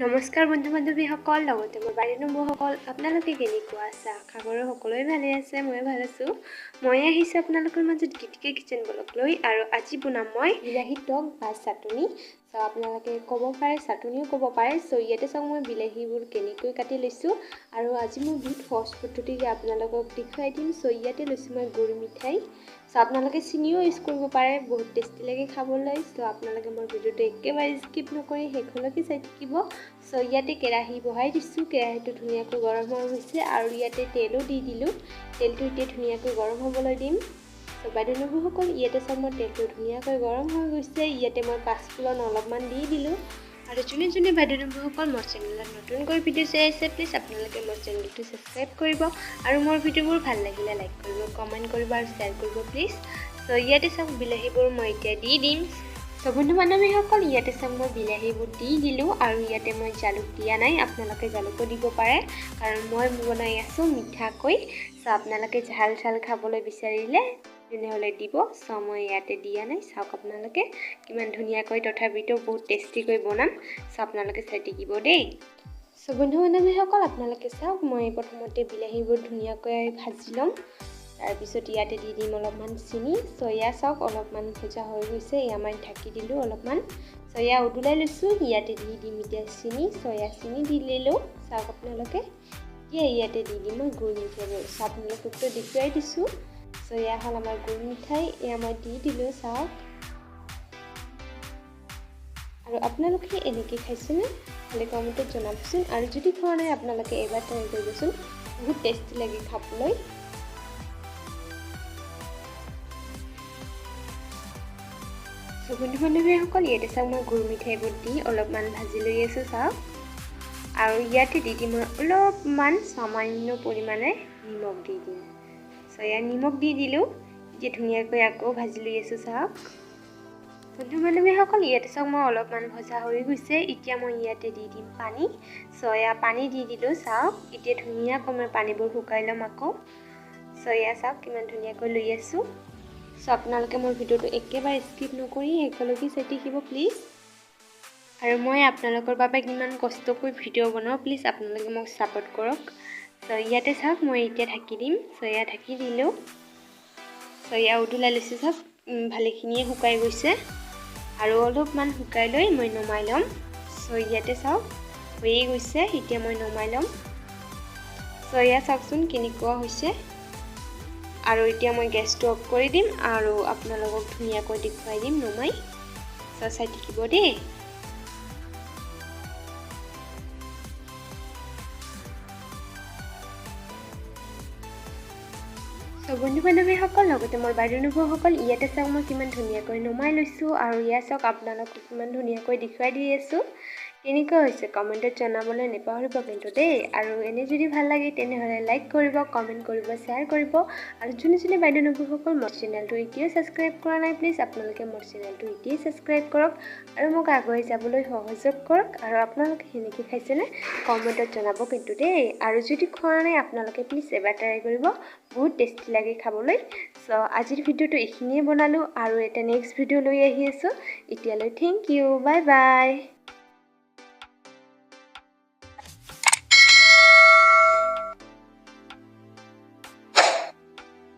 নমস্কাৰ বন্ধু বান্ধৱীসকল, লগতে মোৰ বাৰীৰ নবৌসকল, আপোনালোকে কেনেকুৱা আছে? আশা কৰোঁ সকলোৱে ভালে আছে, ময়ো ভাল আছোঁ। মই আহিছোঁ আপোনালোকৰ মাজত গীতিকে কিচেন ব্লগ লৈ, আৰু আজি বনাম মই বিলাহী টক বা চাটনি। আপোনালোকে ক'ব পাৰে, চাটনিও ক'ব পাৰে। ইয়াতে চাওক মই বিলাহীবোৰ কেনেকৈ কাটি লৈছোঁ, আৰু আজি মই বহুত সহজ পদ্ধতিৰে আপোনালোকক দেখুৱাই দিম। ইয়াতে লৈছোঁ মই গুড় মিঠাই। আপোনালোকে চেনিও ইউজ কৰিব পাৰে, বহুত টেষ্টি লাগে খাবলৈ। আপোনালোকে মোৰ ভিডিঅ'টো একেবাৰে স্কিপ নকৰি শেষলৈকে চাই থাকিব। ইয়াতে কেৰাহী বহাই দিছোঁ, কেৰাহীটো ধুনীয়াকৈ গৰম হৈ গৈছে, আৰু ইয়াতে তেলো দি দিলোঁ। তেলটো এতিয়া ধুনীয়াকৈ গৰম হ'বলৈ দিম। বাইদেউ নবৌসকল, ইয়াতে চাওক মই তেলটো ধুনীয়াকৈ গৰম হৈ গৈছে। ইয়াতে মই পাঁচফোৰণ অলপমান দি দিলোঁ। আৰু যোনে বাইদেউ নবৌসকল মোৰ চেনেলত নতুনকৈ ভিডিঅ' চাই আছে, প্লিজ আপোনালোকে মোৰ চেনেলটো ছাবস্ক্ৰাইব কৰিব, আৰু মোৰ ভিডিঅ'বোৰ ভাল লাগিলে লাইক কৰিব, কমেণ্ট কৰিব আৰু শ্বেয়াৰ কৰিব প্লিজ। ইয়াতে চাওক বিলাহীবোৰ মই এতিয়া দি দিম। বন্ধু বান্ধৱীসকল, ইয়াতে চাওক মই বিলাহীবোৰ দি দিলোঁ, আৰু ইয়াতে মই জালুক দিয়া নাই। আপোনালোকে জালুকো দিব পাৰে, কাৰণ মই বনাই আছোঁ মিঠাকৈ। আপোনালোকে ঝাল ঝাল খাবলৈ বিচাৰিলে তেনেহ'লে দিব। মই ইয়াতে দিয়া নাই। চাওক আপোনালোকে কিমান ধুনীয়াকৈ, তথাপিতো বহুত টেষ্টিকৈ বনাম। আপোনালোকে চাই থাকিব দেই। বন্ধু বান্ধৱীসকল, আপোনালোকে চাওক মই প্ৰথমতে বিলাহীবোৰ ধুনীয়াকৈ ভাজি ল'ম। তাৰপিছত ইয়াতে দি দিম অলপমান চেনি। এয়া চাওক অলপমান ভজা হৈ গৈছে, এয়া মই ঢাকি দিলোঁ অলপমান। এয়া উদুলাই লৈছোঁ, ইয়াতে দি দিম এতিয়া চেনি। এয়া চেনি দি দিলোঁ। চাওক আপোনালোকে ইয়াতে দি দিম মই গুড় মিঠাইবোৰ। আপোনালোককতো দেখুৱাই দিছোঁ। এয়া হ'ল আমাৰ গুড় মিঠাই, এয়া মই দি দিলোঁ। চাওক, আৰু আপোনালোকে এনেকৈ খাইছেনে? খালি কমেণ্টত জনাবচোন, আৰু যদি খোৱা নাই আপোনালোকে এবাৰ ট্ৰাই কৰিবচোন, বহুত টেষ্টি লাগে খাবলৈ। বন্ধু বান্ধৱীসকল, ইয়াতে চাওক মই গুড় মিঠাইবোৰ দি অলপমান ভাজি লৈ আছোঁ। চাওক, আৰু ইয়াতে দি দিম মই অলপমান সামান্য পৰিমাণে নিমখ দি দিম। এয়া নিমখ দি দিলোঁ। এতিয়া ধুনীয়াকৈ আকৌ ভাজি লৈ আছোঁ। চাওক বন্ধু বান্ধৱীসকল, ইয়াতে চাওক মই অলপমান ভজা হৈ গৈছে। এতিয়া মই ইয়াতে দি দিম পানী। এয়া পানী দি দিলোঁ। চাওক, এতিয়া ধুনীয়াকৈ মই পানীবোৰ শুকাই ল'ম আকৌ। এয়া চাওক কিমান ধুনীয়াকৈ লৈ আছোঁ। আপোনালোকে মোৰ ভিডিঅ'টো একেবাৰে স্কিপ নকৰি শেষলৈকে চাই থাকিব প্লিজ। আৰু মই আপোনালোকৰ বাবে কিমান কষ্টকৈ ভিডিঅ' বনাওঁ, প্লিজ আপোনালোকে মোক ছাপোৰ্ট কৰক। ইয়াতে চাওক মই এতিয়া ঢাকি দিম। এয়া ঢাকি দিলোঁ। এয়া উদুলাই লৈছোঁ। চাওক ভালেখিনিয়ে শুকাই গৈছে, আৰু অলপমান শুকাই লৈ মই নমাই ল'ম। ইয়াতে চাওক হৈয়ে গৈছে, এতিয়া মই নমাই ল'ম। এয়া চাওকচোন কেনেকুৱা হৈছে। আৰু এতিয়া মই গেছটো অফ কৰি দিম, আৰু আপোনালোকক ধুনীয়াকৈ দেখুৱাই দিম নমাই। চাই থাকিব দেই। বন্ধু বান্ধৱীসকল, লগতে মোৰ বাইদেউ নবৌসকল, ইয়াতে চাওক মই কিমান ধুনীয়াকৈ নমাই লৈছোঁ, আৰু ইয়াত চাওক আপোনালোকক কিমান ধুনীয়াকৈ দেখুৱাই দি আছোঁ। কেনেকুৱা হৈছে কমেণ্টত জনাবলৈ নাপাহৰিব কিন্তু দেই। আৰু এনে যদি ভাল লাগে তেনেহ'লে লাইক কৰিব, কমেণ্ট কৰিব, শ্বেয়াৰ কৰিব। আৰু যোনে বাইদেউ নবৌসকল মোৰ চেনেলটো এতিয়াও ছাবস্ক্ৰাইব কৰা নাই, প্লিজ আপোনালোকে মোৰ চেনেলটো এতিয়াই ছাবস্ক্ৰাইব কৰক, আৰু মোক আগুৱাই যাবলৈ সহযোগ কৰক। আৰু আপোনালোকে সেনেকৈ খাইছেনে কমেণ্টত জনাব কিন্তু দেই। আৰু যদি খোৱা নাই আপোনালোকে প্লিজ এবাৰ ট্ৰাই কৰিব, বহুত টেষ্টি লাগে খাবলৈ। আজিৰ ভিডিঅ'টো এইখিনিয়ে বনালোঁ, আৰু এটা নেক্সট ভিডিঅ' লৈ আহি আছোঁ। এতিয়ালৈ থেংক ইউ, বাই বাই।